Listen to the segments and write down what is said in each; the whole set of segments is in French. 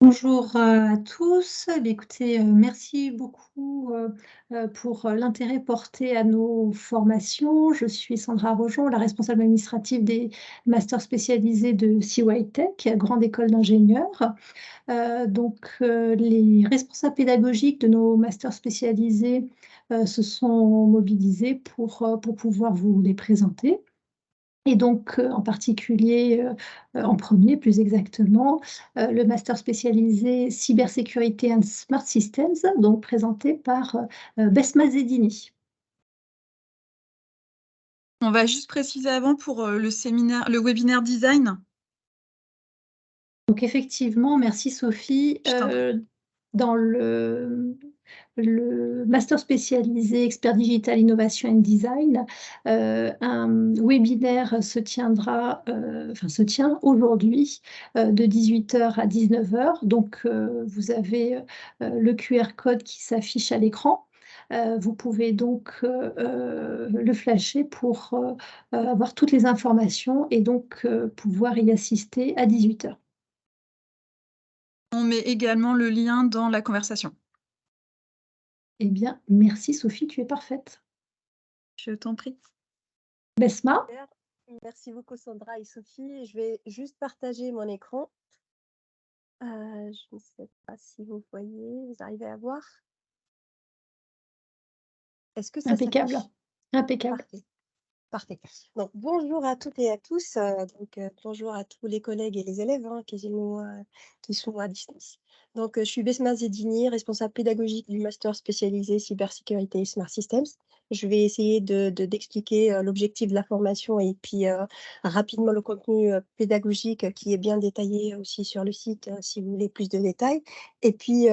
Bonjour, à tous. Eh bien, écoutez, merci beaucoup, pour l'intérêt porté à nos formations. Je suis Sandra Rojon, la responsable administrative des masters spécialisés de CY Grande École d'ingénieurs. Les responsables pédagogiques de nos masters spécialisés, se sont mobilisés pour pouvoir vous les présenter. Et donc, en particulier, en premier plus exactement, le master spécialisé cybersécurité and smart systems, donc présenté par, Besma Zedini. On va juste préciser avant pour le webinaire design. Donc effectivement, merci Sophie. Je t'en prie. Dans le master spécialisé expert digital innovation and design, un webinaire se tient aujourd'hui, de 18h à 19h. Donc, vous avez le QR code qui s'affiche à l'écran. Vous pouvez donc le flasher pour avoir toutes les informations et donc pouvoir y assister à 18h. On met également le lien dans la conversation. Eh bien, merci Sophie, tu es parfaite. Je t'en prie. Besma? Merci beaucoup Sandra et Sophie. Je vais juste partager mon écran. Je ne sais pas si vous voyez, vous arrivez à voir? Est-ce que ça Impeccable. s'affiche? Impeccable. Parfait. Parfait. Donc, bonjour à toutes et à tous. Bonjour à tous les collègues et les élèves qui sont à distance. Donc, je suis Besma Zedini, responsable pédagogique du master spécialisé cybersécurité et smart systems. Je vais essayer d'expliquer l'objectif de la formation et puis rapidement le contenu pédagogique qui est bien détaillé aussi sur le site si vous voulez plus de détails. Et puis,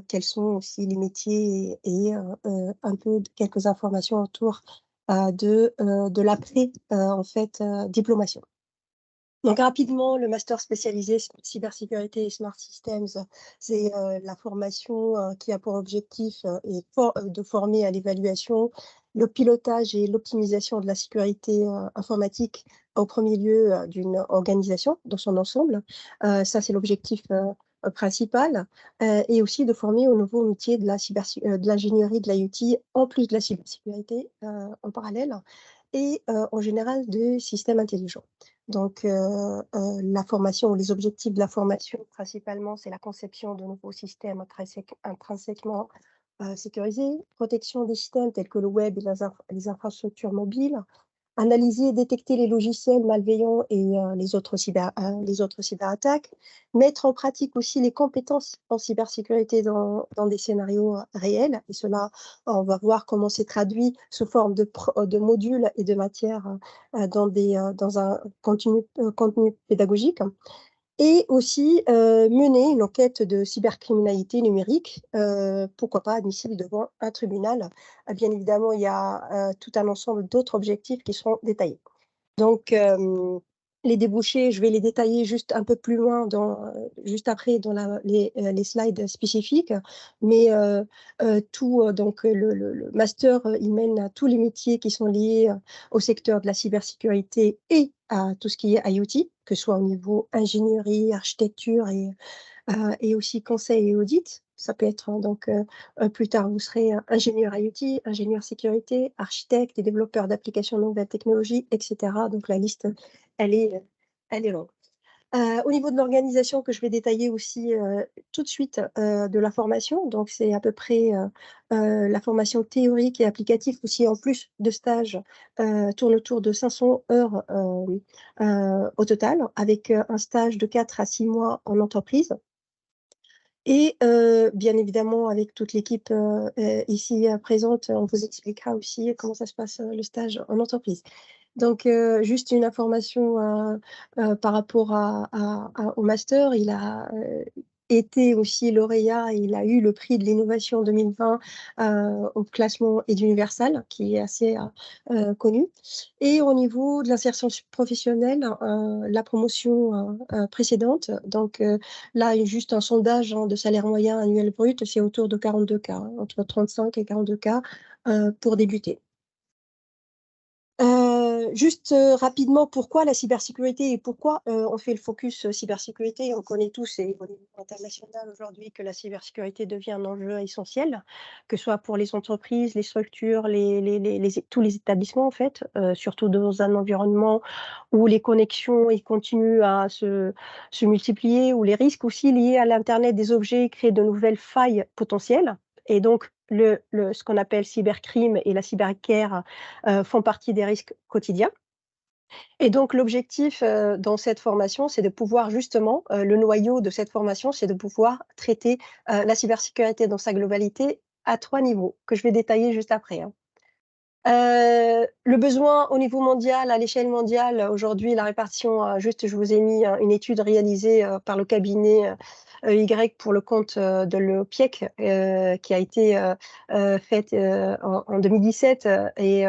quels sont aussi les métiers et un peu quelques informations autour de l'après diplomation. Donc rapidement, le master spécialisé cybersécurité et smart systems, c'est la formation qui a pour objectif de former à l'évaluation, le pilotage et l'optimisation de la sécurité informatique au premier lieu d'une organisation dans son ensemble. Ça, c'est l'objectif principal, et aussi de former au nouveau métier de l'ingénierie de l'IoT, en plus de la cybersécurité en parallèle, et en général de systèmes intelligents. Donc, la formation ou les objectifs de la formation, principalement, c'est la conception de nouveaux systèmes intrinsèquement sécurisés, protection des systèmes tels que le web et les infrastructures mobiles, analyser et détecter les logiciels malveillants et les autres cyberattaques, mettre en pratique aussi les compétences en cybersécurité dans des scénarios réels. Et cela, on va voir comment c'est traduit sous forme de modules et de matières dans un contenu pédagogique. Et aussi mener une enquête de cybercriminalité numérique, pourquoi pas admissible devant un tribunal. Bien évidemment, il y a tout un ensemble d'autres objectifs qui seront détaillés. Donc, les débouchés, je vais les détailler juste un peu plus loin, juste après dans les slides spécifiques. Mais donc le master, il mène à tous les métiers qui sont liés au secteur de la cybersécurité et à tout ce qui est IoT, que ce soit au niveau ingénierie, architecture et aussi conseil et audit. Ça peut être plus tard, vous serez ingénieur IoT, ingénieur sécurité, architecte et développeur d'applications de nouvelles technologies, etc. Donc la liste, elle est longue. Au niveau de l'organisation que je vais détailler aussi tout de suite de la formation, donc c'est à peu près la formation théorique et applicative aussi en plus de stages tourne autour de 500 heures au total, avec un stage de 4 à 6 mois en entreprise. Et bien évidemment, avec toute l'équipe ici présente, on vous expliquera aussi comment ça se passe le stage en entreprise. Donc, juste une information par rapport au master. Il a été aussi lauréat, il a eu le prix de l'innovation 2020 au classement Eduniversal, qui est assez connu. Et au niveau de l'insertion professionnelle, la promotion précédente, donc là, juste un sondage de salaire moyen annuel brut, c'est autour de 42K, entre 35 et 42K pour débuter. Juste rapidement, pourquoi la cybersécurité et pourquoi on fait le focus cybersécurité? On connaît tous, et au niveau international aujourd'hui, que la cybersécurité devient un enjeu essentiel, que ce soit pour les entreprises, les structures, tous les établissements, en fait, surtout dans un environnement où les connexions continuent à se multiplier, où les risques aussi liés à l'Internet des objets créent de nouvelles failles potentielles. Et donc, ce qu'on appelle cybercrime et la cyberguerre font partie des risques quotidiens. Et donc, l'objectif dans cette formation, c'est de pouvoir justement, le noyau de cette formation, c'est de pouvoir traiter la cybersécurité dans sa globalité à 3 niveaux, que je vais détailler juste après, hein. Le besoin au niveau mondial, à l'échelle mondiale, aujourd'hui, la répartition, juste, je vous ai mis une étude réalisée par le cabinet EY pour le compte de l'OPIEC, qui a été faite en 2017 et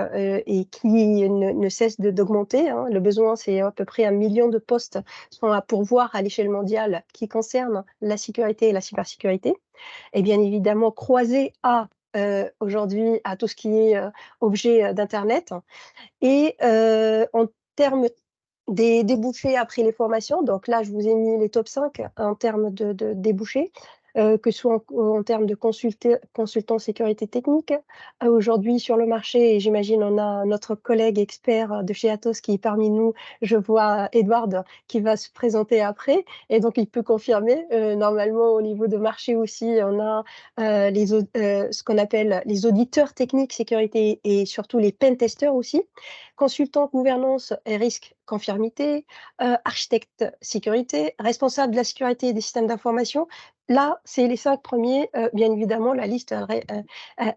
qui ne cesse d'augmenter, hein. Le besoin, c'est à peu près 1 million de postes sont à pourvoir à l'échelle mondiale qui concernent la sécurité et la cybersécurité. Et bien évidemment, croisé à aujourd'hui à tout ce qui est objet d'Internet. Et en termes des débouchés après les formations, donc là, je vous ai mis les top 5 en termes de débouchés, que ce soit en termes de consultant sécurité technique. Aujourd'hui, sur le marché, et j'imagine on a notre collègue expert de chez Atos qui est parmi nous, je vois Edward qui va se présenter après, et donc il peut confirmer. Normalement, au niveau de marché aussi, on a ce qu'on appelle les auditeurs techniques sécurité et surtout les pentesters aussi, consultant gouvernance et risque conformité, architecte sécurité, responsable de la sécurité des systèmes d'information. Là, c'est les 5 premiers. Bien évidemment, la liste,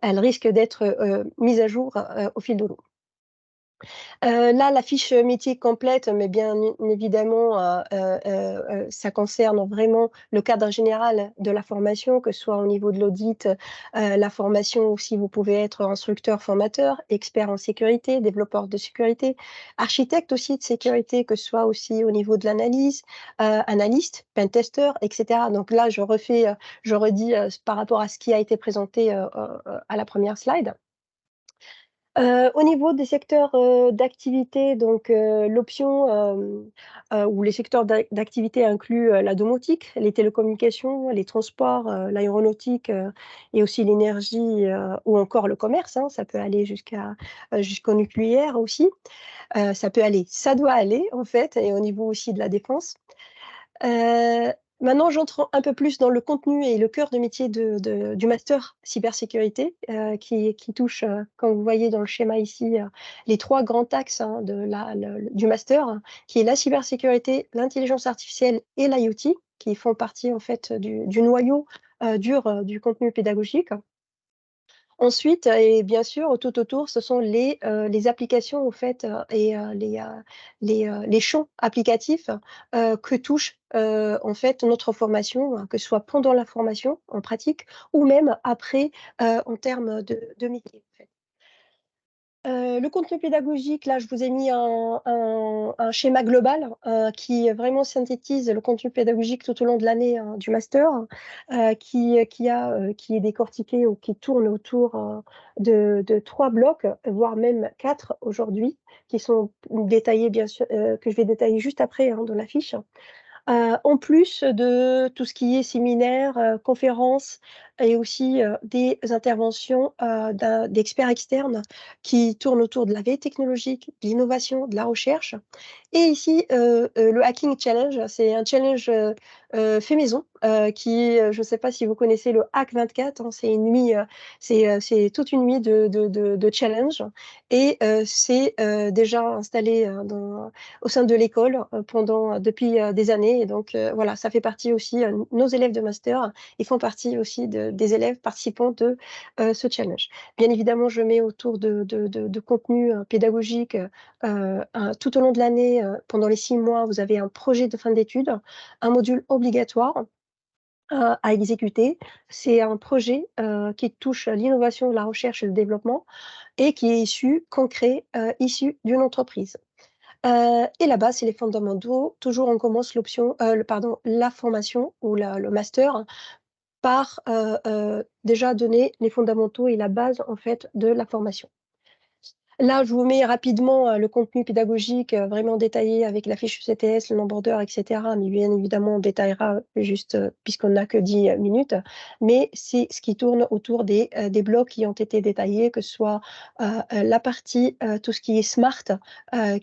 elle risque d'être mise à jour au fil de l'eau. Là, la fiche métier complète, mais bien évidemment, ça concerne vraiment le cadre général de la formation, que ce soit au niveau de l'audit, la formation aussi, vous pouvez être instructeur, formateur, expert en sécurité, développeur de sécurité, architecte aussi de sécurité, que ce soit aussi au niveau de l'analyse, analyste, pentester, etc. Donc là, je redis par rapport à ce qui a été présenté à la première slide. Au niveau des secteurs d'activité, donc l'option ou les secteurs d'activité incluent la domotique, les télécommunications, les transports, l'aéronautique et aussi l'énergie ou encore le commerce, hein. Ça peut aller jusqu'au nucléaire aussi. Ça doit aller en fait, et au niveau aussi de la défense. Maintenant, j'entre un peu plus dans le contenu et le cœur de métier du master cybersécurité, qui touche, comme vous voyez dans le schéma ici, les 3 grands axes, hein, du master, hein, qui est la cybersécurité, l'intelligence artificielle et l'IoT, qui font partie en fait du noyau dur du contenu pédagogique. Ensuite, et bien sûr, tout autour, ce sont les applications au fait et les champs applicatifs que touche en fait notre formation, hein, que ce soit pendant la formation en pratique ou même après en termes de métier, en fait. Le contenu pédagogique, là, je vous ai mis un schéma global qui vraiment synthétise le contenu pédagogique tout au long de l'année du master, qui est décortiqué ou qui tourne autour de 3 blocs, voire même 4 aujourd'hui, qui sont détaillés, bien sûr, que je vais détailler juste après dans la fiche. En plus de tout ce qui est séminaire, conférences et aussi des interventions d'experts externes qui tournent autour de la veille technologique, de l'innovation, de la recherche. Et ici, le Hacking Challenge, c'est un challenge fait maison je ne sais pas si vous connaissez le Hack 24, hein, c'est une nuit, c'est toute une nuit de challenge, et c'est déjà installé au sein de l'école depuis des années. Et donc, voilà, ça fait partie aussi, nos élèves de master, ils font partie aussi des élèves participants de ce challenge. Bien évidemment, je mets autour de contenu pédagogique tout au long de l'année. Pendant les 6 mois, vous avez un projet de fin d'études, un module obligatoire à exécuter. C'est un projet qui touche l'innovation, la recherche et le développement et qui est concret, issu d'une entreprise. Et là-bas, c'est les fondamentaux. Toujours, on commence la formation ou le master par déjà donner les fondamentaux et la base en fait de la formation. Là, je vous mets rapidement le contenu pédagogique vraiment détaillé avec la fiche CTS, le nombre d'heures, etc. Mais bien évidemment, on détaillera juste puisqu'on n'a que 10 minutes. Mais c'est ce qui tourne autour des blocs qui ont été détaillés, que ce soit la partie, tout ce qui est smart,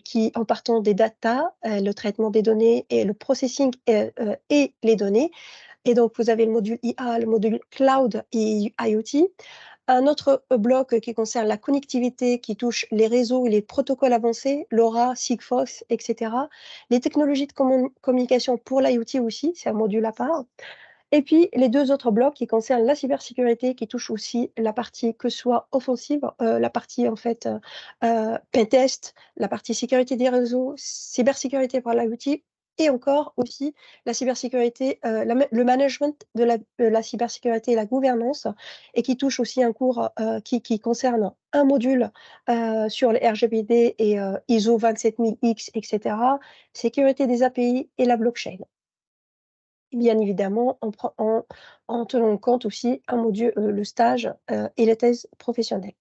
qui en partant des data, le traitement des données et le processing et les données. Et donc, vous avez le module IA, le module cloud et IoT. Un autre bloc qui concerne la connectivité, qui touche les réseaux et les protocoles avancés, LoRa, Sigfox, etc. Les technologies de communication pour l'IoT aussi, c'est un module à part. Et puis, les deux autres blocs qui concernent la cybersécurité, qui touchent aussi la partie que soit offensive, la partie en fait pentest, la partie sécurité des réseaux, cybersécurité par l'IoT, et encore aussi la cybersécurité, le management de la cybersécurité et la gouvernance, et qui touche aussi un cours qui concerne un module sur les RGPD et ISO 27000X, etc., sécurité des API et la blockchain. Bien évidemment, en tenant compte aussi un module, le stage et la thèse professionnelle.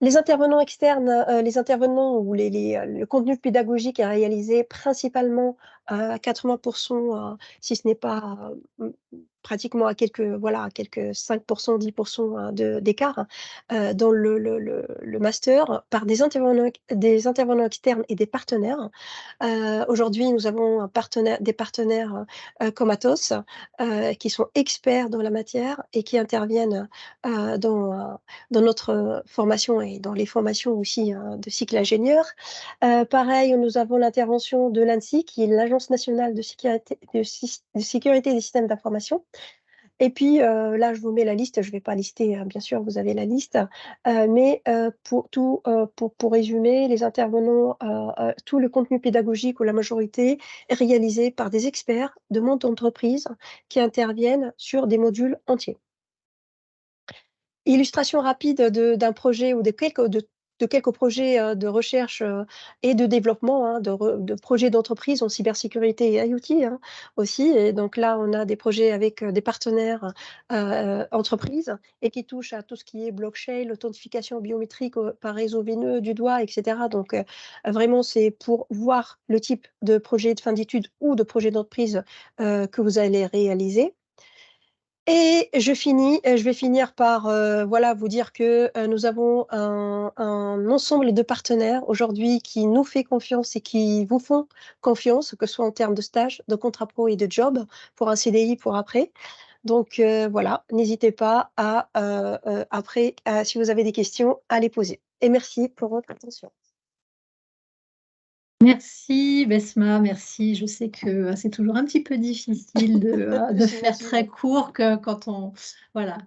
Les intervenants externes, les intervenants ou le contenu pédagogique est réalisé principalement à 80%, si ce n'est pas pratiquement à quelques 5%, 10% d'écart dans le master par des intervenants externes et des partenaires. Aujourd'hui, nous avons des partenaires comme Atos qui sont experts dans la matière et qui interviennent dans notre formation et dans les formations aussi de cycle ingénieur. Pareil, nous avons l'intervention de l'ANSSI, qui est l'Agence nationale de sécurité des systèmes d'information. Et puis là, je vous mets la liste, je ne vais pas lister, bien sûr, vous avez la liste, mais pour résumer, les intervenants, tout le contenu pédagogique ou la majorité est réalisé par des experts de monde d'entreprise qui interviennent sur des modules entiers. Illustration rapide d'un projet ou de quelques projets de recherche et de développement, hein, de projets d'entreprise en cybersécurité et IoT hein, aussi. Et donc là, on a des projets avec des partenaires entreprises et qui touchent à tout ce qui est blockchain, l'authentification biométrique par réseau veineux du doigt, etc. Donc vraiment, c'est pour voir le type de projet de fin d'études ou de projet d'entreprise que vous allez réaliser. Et je vais finir par vous dire que nous avons un ensemble de partenaires aujourd'hui qui nous fait confiance et qui vous font confiance, que ce soit en termes de stage, de contrat pro et de job, pour un CDI pour après. Donc voilà, n'hésitez pas à, après, si vous avez des questions, à les poser. Et merci pour votre attention. Merci Besma, merci. Je sais que c'est toujours un petit peu difficile de faire très court quand on, voilà,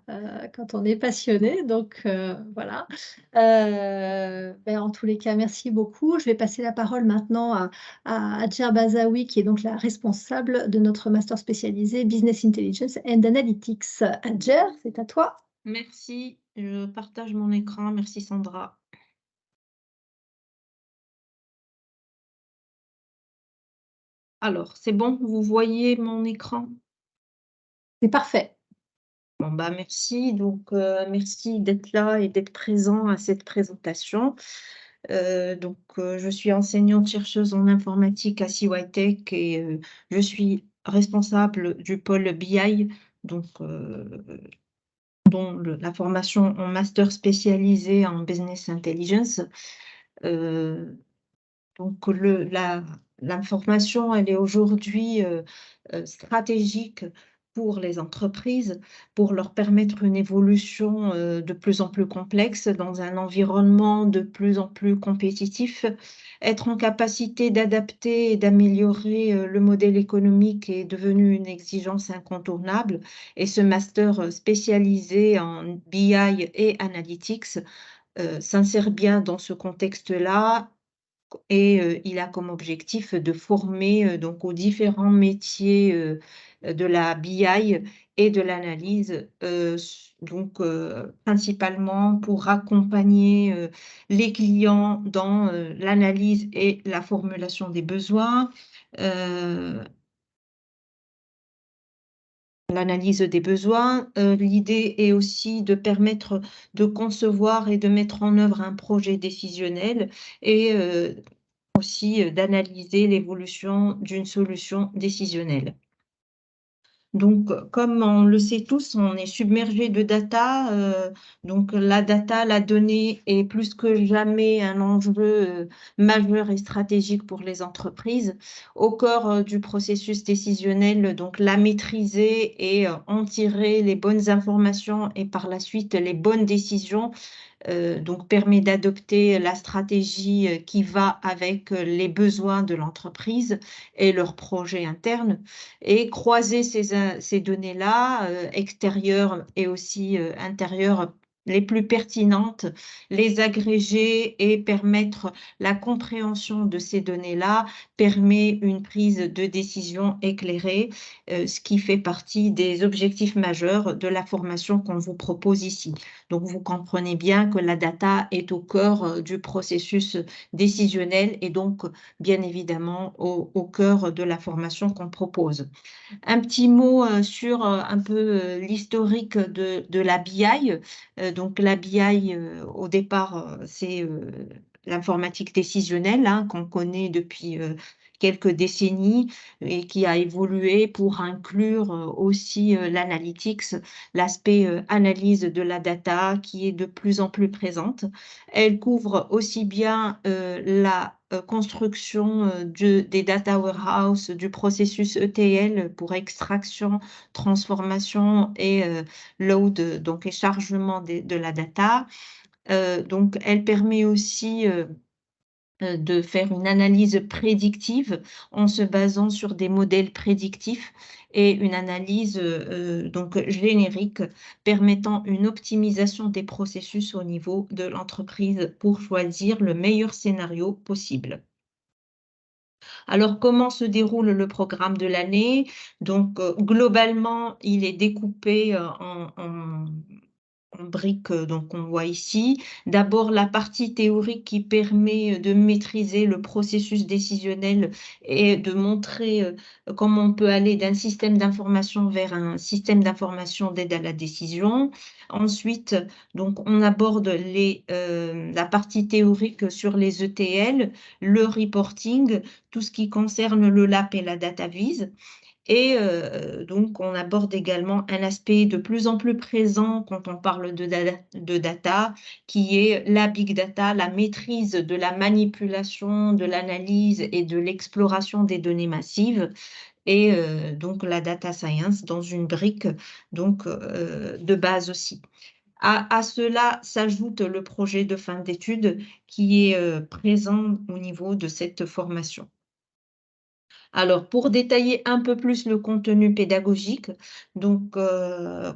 quand on est passionné. Donc voilà. En tous les cas, merci beaucoup. Je vais passer la parole maintenant à Adjer Bazaoui, qui est donc la responsable de notre master spécialisé Business Intelligence and Analytics. Adjer, c'est à toi. Merci, je partage mon écran. Merci Sandra. Alors, c'est bon, vous voyez mon écran? C'est parfait. Bon, merci. Donc, merci d'être là et d'être présent à cette présentation. Je suis enseignante-chercheuse en informatique à CYTech et je suis responsable du pôle BI, donc, dont la formation en master spécialisé en Business Intelligence. Donc, l'information, elle est aujourd'hui stratégique pour les entreprises, pour leur permettre une évolution de plus en plus complexe dans un environnement de plus en plus compétitif. Être en capacité d'adapter et d'améliorer le modèle économique est devenu une exigence incontournable. Et ce master spécialisé en BI et Analytics s'insère bien dans ce contexte-là. Et il a comme objectif de former donc aux différents métiers de la BI et de l'analyse, principalement pour accompagner les clients dans l'analyse et la formulation des besoins. l'analyse des besoins. L'idée est aussi de permettre de concevoir et de mettre en œuvre un projet décisionnel et aussi d'analyser l'évolution d'une solution décisionnelle. Donc, comme on le sait tous, on est submergé de data. Donc, la data, la donnée est plus que jamais un enjeu majeur et stratégique pour les entreprises. Au cœur du processus décisionnel, donc la maîtriser et en tirer les bonnes informations et par la suite les bonnes décisions donc permet d'adopter la stratégie qui va avec les besoins de l'entreprise et leurs projets internes et croiser ces données-là, extérieures et aussi intérieures, les plus pertinentes, les agréger et permettre la compréhension de ces données-là permet une prise de décision éclairée, ce qui fait partie des objectifs majeurs de la formation qu'on vous propose ici. Donc, vous comprenez bien que la data est au cœur du processus décisionnel et donc, bien évidemment, au cœur de la formation qu'on propose. Un petit mot sur un peu l'historique de la BI. Donc, la BI, au départ, c'est l'informatique décisionnelle hein, qu'on connaît depuis quelques décennies et qui a évolué pour inclure aussi l'analytics, l'aspect analyse de la data qui est de plus en plus présente. Elle couvre aussi bien la construction des data warehouse, du processus ETL pour extraction, transformation et load, donc et chargement de la data. Donc, elle permet aussi de faire une analyse prédictive en se basant sur des modèles prédictifs et une analyse donc générique permettant une optimisation des processus au niveau de l'entreprise pour choisir le meilleur scénario possible. Alors, comment se déroule le programme de l'année? Donc, globalement, il est découpé en briques, donc on voit ici. D'abord, la partie théorique qui permet de maîtriser le processus décisionnel et de montrer comment on peut aller d'un système d'information vers un système d'information d'aide à la décision. Ensuite, donc, on aborde la partie théorique sur les ETL, le reporting, tout ce qui concerne le LAP et la data vise. Et donc, on aborde également un aspect de plus en plus présent quand on parle de data, qui est la big data, la maîtrise de la manipulation, de l'analyse et de l'exploration des données massives. Et donc, la data science dans une brique donc, de base aussi. À cela s'ajoute le projet de fin d'études qui est présent au niveau de cette formation. Alors, pour détailler un peu plus le contenu pédagogique, donc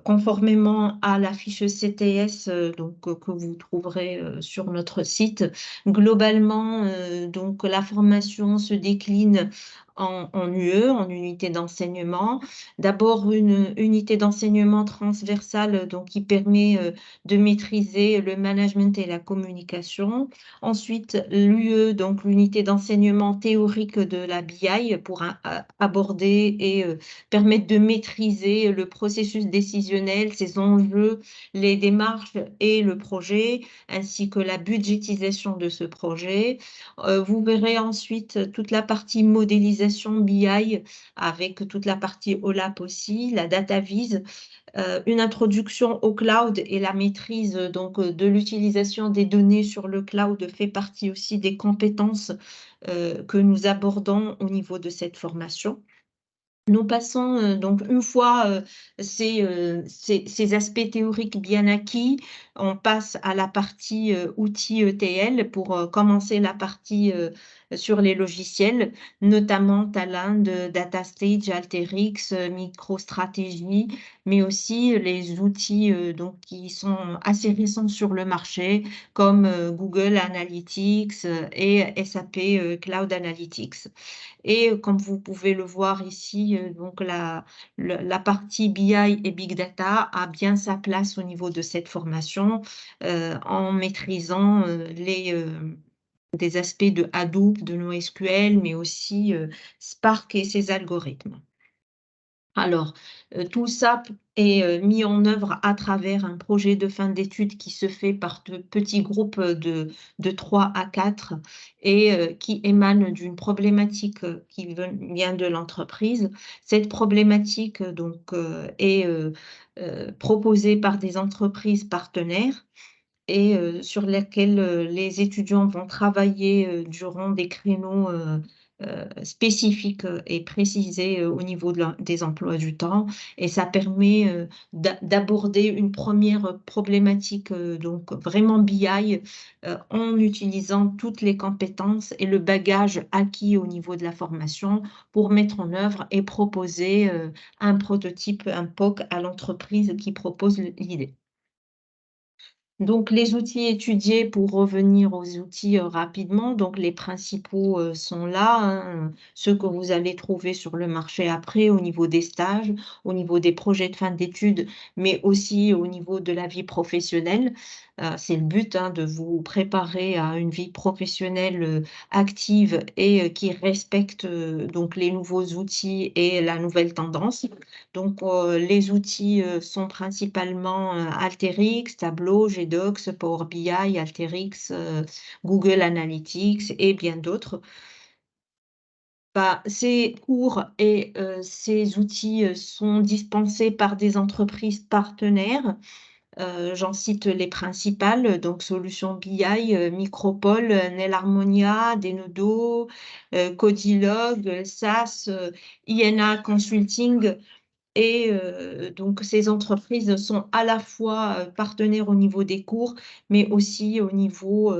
conformément à la fiche CTS que vous trouverez sur notre site, globalement, donc la formation se décline en UE, en unité d'enseignement. D'abord, une unité d'enseignement transversale donc, qui permet de maîtriser le management et la communication. Ensuite, l'UE, donc l'unité d'enseignement théorique de la BI pour aborder et permettre de maîtriser le processus décisionnel, ses enjeux, les démarches et le projet, ainsi que la budgétisation de ce projet. Vous verrez ensuite toute la partie modélisation BI avec toute la partie OLAP aussi, la data vise, une introduction au cloud et la maîtrise donc, de l'utilisation des données sur le cloud fait partie aussi des compétences que nous abordons au niveau de cette formation. Nous passons donc une fois ces aspects théoriques bien acquis, on passe à la partie outils ETL pour commencer la partie sur les logiciels, notamment Talend, DataStage, Alteryx, MicroStrategy, mais aussi les outils donc, qui sont assez récents sur le marché, comme Google Analytics et SAP Cloud Analytics. Et comme vous pouvez le voir ici, donc la partie BI et Big Data a bien sa place au niveau de cette formation en maîtrisant des aspects de Hadoop, de NoSQL, mais aussi Spark et ses algorithmes. Alors, tout ça est mis en œuvre à travers un projet de fin d'études qui se fait par de petits groupes de 3 à 4 et qui émane d'une problématique vient de l'entreprise. Cette problématique donc est proposée par des entreprises partenaires et sur laquelle les étudiants vont travailler durant des créneaux spécifiques et précisés au niveau des emplois du temps. Et ça permet d'aborder une première problématique, donc vraiment BI, en utilisant toutes les compétences et le bagage acquis au niveau de la formation pour mettre en œuvre et proposer un prototype, un POC à l'entreprise qui propose l'idée. Donc les outils étudiés, pour revenir aux outils, rapidement, donc les principaux, sont là, hein, ceux que vous allez trouver sur le marché après au niveau des stages, au niveau des projets de fin d'études, mais aussi au niveau de la vie professionnelle. C'est le but, hein, de vous préparer à une vie professionnelle, active et qui respecte, donc les nouveaux outils et la nouvelle tendance. Donc, les outils, sont principalement, Alteryx, Tableau, GDocs, Power BI, Alteryx, Google Analytics et bien d'autres. Bah, ces cours et ces outils, sont dispensés par des entreprises partenaires. J'en cite les principales, donc Solutions BI, Micropole, Nelharmonia, Denodo, Codilog, SAS, INA Consulting. Et donc ces entreprises sont à la fois, partenaires au niveau des cours, mais aussi au niveau,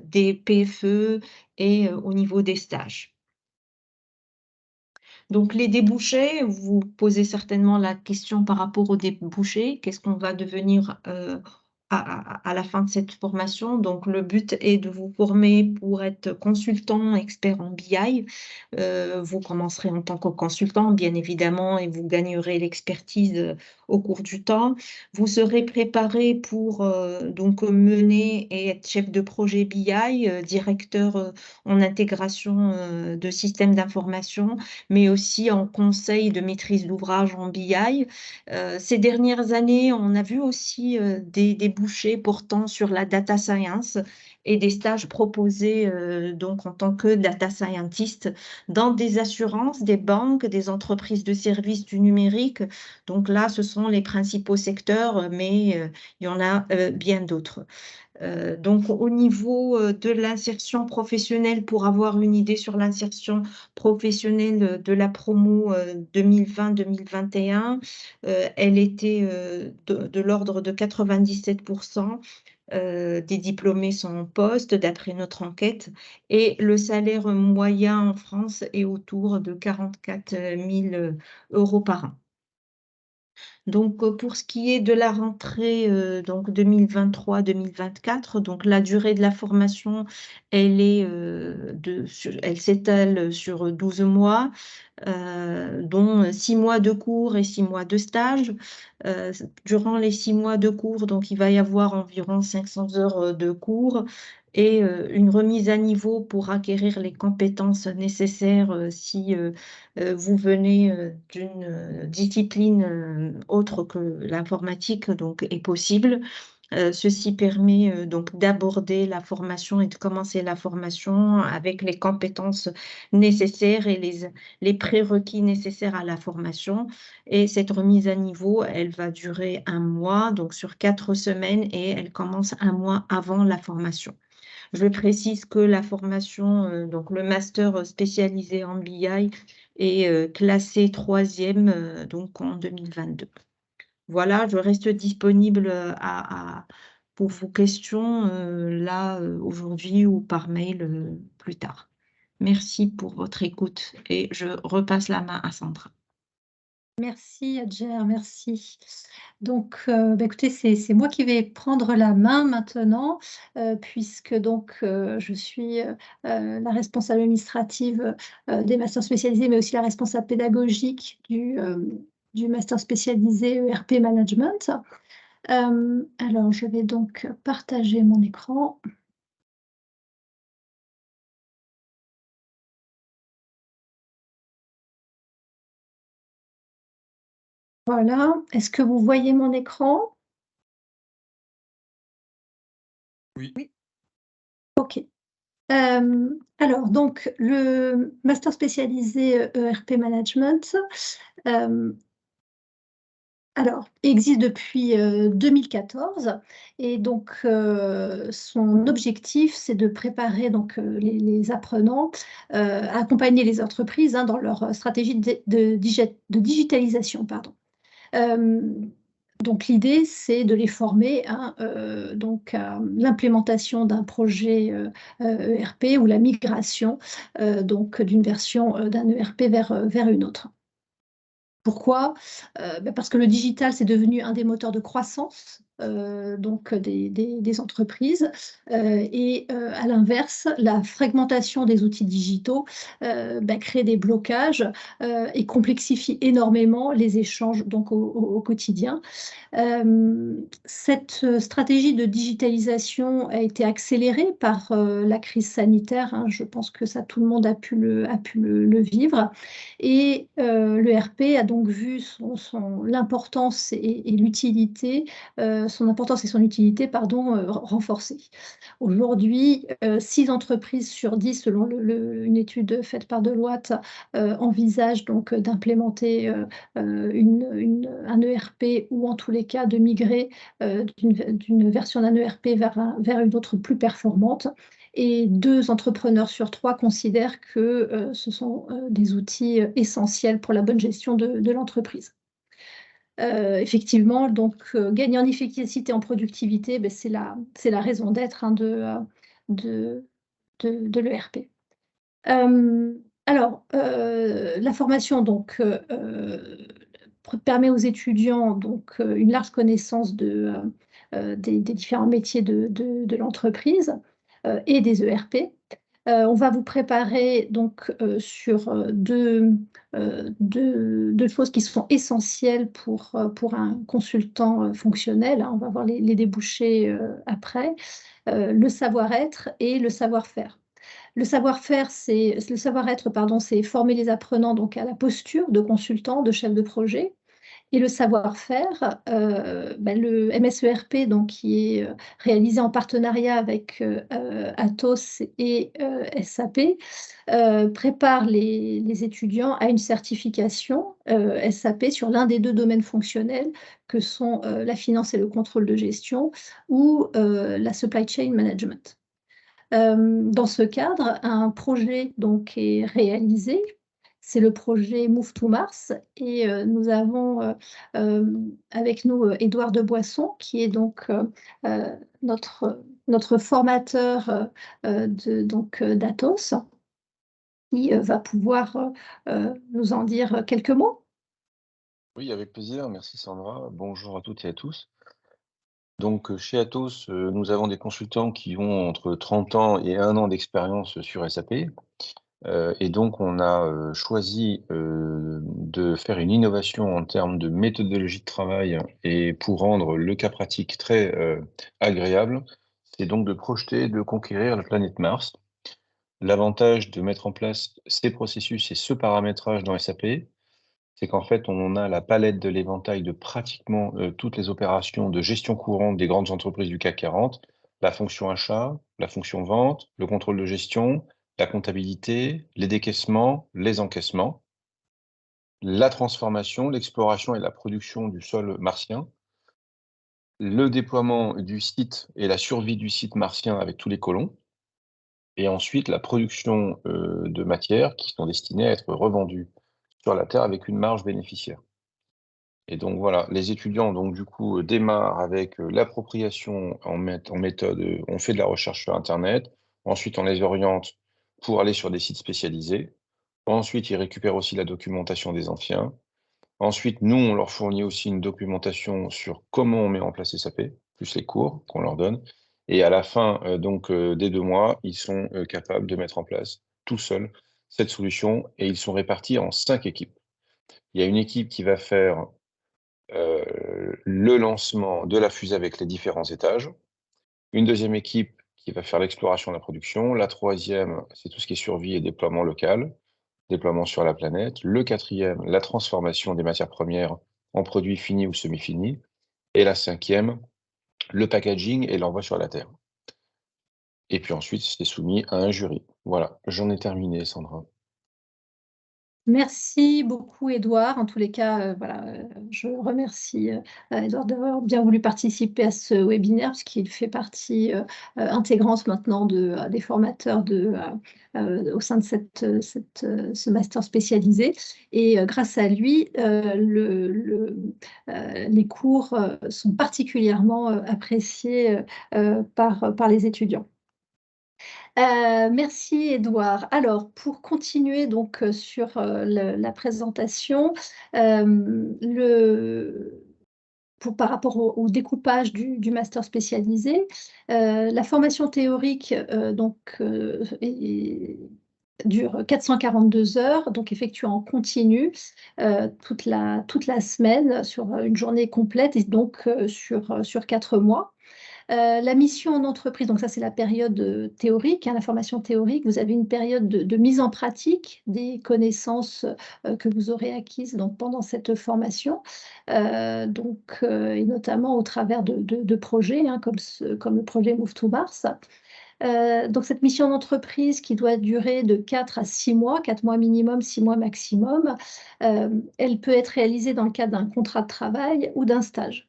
des PFE et au niveau des stages. Donc les débouchés, vous posez certainement la question par rapport aux débouchés. Qu'est-ce qu'on va devenir, à la fin de cette formation? Donc le but est de vous former pour être consultant, expert en BI. Vous commencerez en tant que consultant, bien évidemment, et vous gagnerez l'expertise, au cours du temps. Vous serez préparé pour, donc mener et être chef de projet BI, directeur, en intégration, de systèmes d'information, mais aussi en conseil de maîtrise d'ouvrage en BI. Ces dernières années, on a vu aussi, des débouchés portant sur la data science et des stages proposés, donc en tant que data scientist dans des assurances, des banques, des entreprises de services du numérique. Donc là, ce sont les principaux secteurs, mais il y en a, bien d'autres. Donc au niveau, de l'insertion professionnelle, pour avoir une idée sur l'insertion professionnelle, de la promo, 2020-2021, elle était, de l'ordre de 97 des diplômés sont en poste, d'après notre enquête, et le salaire moyen en France est autour de 44 000 € par an. Donc, pour ce qui est de la rentrée, donc 2023-2024, donc la durée de la formation, elle est, elle s'étale sur 12 mois, dont 6 mois de cours et 6 mois de stage. Durant les 6 mois de cours, donc il va y avoir environ 500 heures, de cours et une remise à niveau pour acquérir les compétences nécessaires, si, vous venez, d'une, discipline, autre que l'informatique, donc est possible. Ceci permet, donc d'aborder la formation et de commencer la formation avec les compétences nécessaires et les prérequis nécessaires à la formation. Et cette remise à niveau, elle va durer 1 mois, donc sur 4 semaines, et elle commence 1 mois avant la formation. Je précise que la formation, donc le master spécialisé en BI est, classé 3e, donc en 2022. Voilà, je reste disponible, pour vos questions, là, aujourd'hui ou par mail, plus tard. Merci pour votre écoute et je repasse la main à Sandra. Merci Adjer, merci. Donc, bah, écoutez, c'est moi qui vais prendre la main maintenant, puisque donc, je suis, la responsable administrative, des masters spécialisés, mais aussi la responsable pédagogique du master spécialisé ERP Management. Alors je vais donc partager mon écran. Voilà. Est-ce que vous voyez mon écran? Oui. OK. Alors, donc, le master spécialisé ERP Management, alors, existe depuis 2014 et donc son objectif, c'est de préparer donc, les apprenants à accompagner les entreprises dans leur stratégie de digitalisation. Pardon. Donc l'idée, c'est de les former donc à l'implémentation d'un projet ERP ou la migration donc d'une version d'un ERP vers une autre. Pourquoi? Parce que le digital, c'est devenu un des moteurs de croissance donc des entreprises et à l'inverse, la fragmentation des outils digitaux crée des blocages et complexifie énormément les échanges donc au quotidien. Cette stratégie de digitalisation a été accélérée par la crise sanitaire. Je pense que ça, tout le monde a pu le vivre. Et l'ERP a donc vu l'importance et l'utilité, son importance et son utilité, renforcées. Aujourd'hui, 6 entreprises sur 10, selon une étude faite par Deloitte, envisagent donc d'implémenter un ERP ou en tous les cas de migrer d'une version d'un ERP vers une autre plus performante. Et 2 entrepreneurs sur 3 considèrent que ce sont des outils essentiels pour la bonne gestion de l'entreprise. Effectivement, donc gagner en efficacité, en productivité, c'est la raison d'être de l'ERP. Alors, la formation donc permet aux étudiants donc une large connaissance des différents métiers de l'entreprise et des ERP. On va vous préparer donc sur deux choses qui sont essentielles pour un consultant fonctionnel. On va voir les débouchés après. Le savoir-être et le savoir-faire. Le savoir-être, c'est former les apprenants donc à la posture de consultant, de chef de projet. Et le savoir-faire, le MSERP, donc, qui est réalisé en partenariat avec Atos et SAP, prépare les étudiants à une certification SAP sur l'un des 2 domaines fonctionnels que sont la finance et le contrôle de gestion ou la supply chain management. Dans ce cadre, un projet donc est réalisé. C'est le projet Move to Mars et nous avons avec nous Édouard de Boisson qui est donc notre formateur d'Atos qui va pouvoir nous en dire quelques mots. Oui, avec plaisir. Merci Sandra. Bonjour à toutes et à tous. Donc, chez Atos, nous avons des consultants qui ont entre 30 ans et 1 an d'expérience sur SAP. Et donc, on a choisi de faire une innovation en termes de méthodologie de travail et pour rendre le cas pratique très agréable, c'est donc de projeter, de conquérir la planète Mars. L'avantage de mettre en place ces processus et ce paramétrage dans SAP, c'est qu'en fait, on a la palette de l'éventail de pratiquement toutes les opérations de gestion courante des grandes entreprises du CAC 40, la fonction achat, la fonction vente, le contrôle de gestion, la comptabilité, les décaissements, les encaissements, la transformation, l'exploration et la production du sol martien, le déploiement du site et la survie du site martien avec tous les colons, et ensuite la production de matières qui sont destinées à être revendues sur la Terre avec une marge bénéficiaire. Et donc voilà, les étudiants donc du coup démarrent avec l'appropriation en méthode, on fait de la recherche sur internet, ensuite on les oriente pour aller sur des sites spécialisés, ensuite ils récupèrent aussi la documentation des anciens, ensuite nous on leur fournit aussi une documentation sur comment on met en place SAP, plus les cours qu'on leur donne, et à la fin des 2 mois, ils sont capables de mettre en place tout seuls cette solution et ils sont répartis en 5 équipes. Il y a une équipe qui va faire le lancement de la fusée avec les différents étages. Une deuxième équipe qui va faire l'exploration de la production. La troisième, c'est tout ce qui est survie et déploiement local, déploiement sur la planète. Le quatrième, la transformation des matières premières en produit fini ou semi-fini. Et la 5e, le packaging et l'envoi sur la Terre. Et puis ensuite, c'est soumis à un jury. Voilà, j'en ai terminé, Sandra. Merci beaucoup, Édouard. En tous les cas, voilà, je remercie Édouard d'avoir bien voulu participer à ce webinaire, puisqu'il fait partie intégrante maintenant des formateurs au sein de ce master spécialisé. Et grâce à lui, les cours sont particulièrement appréciés par les étudiants. Merci Édouard. Alors, pour continuer donc sur la présentation, par rapport au découpage du master spécialisé, la formation théorique dure 442 heures, donc effectuée en continu toute la semaine sur une journée complète et donc sur 4 mois. La mission en entreprise, donc ça c'est la période théorique, la formation théorique. Vous avez une période de mise en pratique des connaissances que vous aurez acquises donc, pendant cette formation, et notamment au travers de projets comme le projet Move to Mars. Donc cette mission d'entreprise qui doit durer de 4 à 6 mois, 4 mois minimum, 6 mois maximum, elle peut être réalisée dans le cadre d'un contrat de travail ou d'un stage.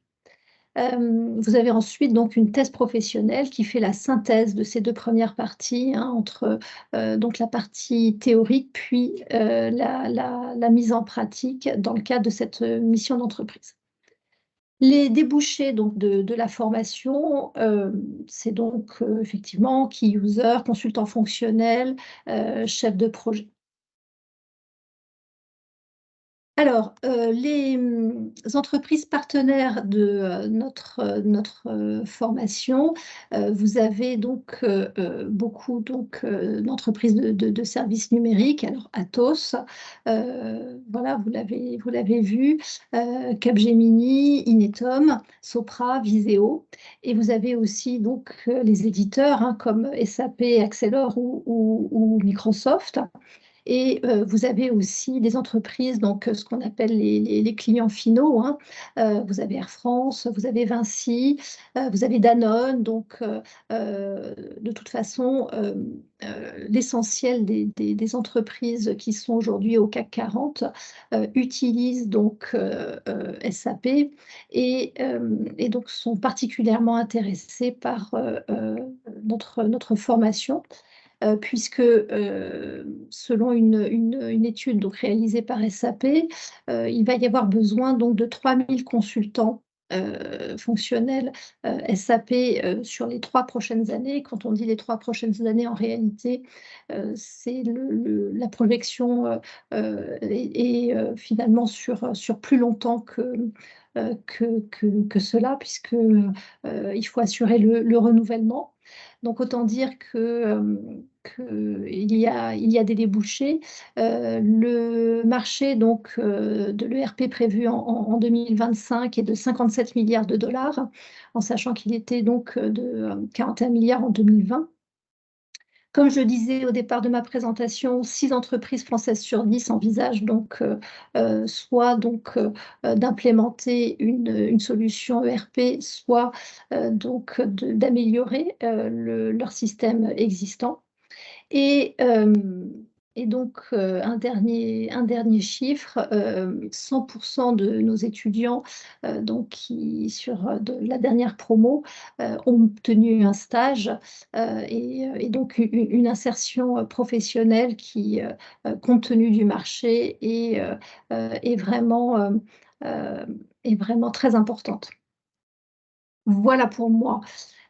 Vous avez ensuite donc une thèse professionnelle qui fait la synthèse de ces 2 premières parties, entre donc la partie théorique puis la mise en pratique dans le cadre de cette mission d'entreprise. Les débouchés donc, de la formation, c'est donc effectivement key user, consultant fonctionnel, chef de projet. Alors, les entreprises partenaires de notre formation, vous avez donc beaucoup d'entreprises de services numériques. Alors, Atos, voilà, vous l'avez vu, Capgemini, Inetum, Sopra, Viséo. Et vous avez aussi donc les éditeurs comme SAP, Accelor ou Microsoft. Et vous avez aussi des entreprises, donc ce qu'on appelle les clients finaux. Vous avez Air France, vous avez Vinci, vous avez Danone. Donc, de toute façon, l'essentiel des entreprises qui sont aujourd'hui au CAC 40 utilisent donc SAP et donc sont particulièrement intéressés par notre formation. Puisque selon une étude donc, réalisée par SAP, il va y avoir besoin donc, de 3000 consultants fonctionnels SAP sur les 3 prochaines années. Quand on dit les 3 prochaines années, en réalité, c'est la projection et finalement sur plus longtemps que cela, puisqu'il faut assurer le renouvellement. Donc, autant dire qu'il y a des débouchés. Le marché donc, de l'ERP prévu en 2025 est de 57 milliards de dollars, en sachant qu'il était donc de 41 milliards en 2020. Comme je le disais au départ de ma présentation, 6 entreprises françaises sur 10 envisagent donc soit d'implémenter une solution ERP, soit donc d'améliorer leur système existant. Et donc, un dernier chiffre, 100% de nos étudiants qui, sur la dernière promo, ont obtenu un stage et donc une insertion professionnelle qui, compte tenu du marché, est vraiment très importante. Voilà pour moi.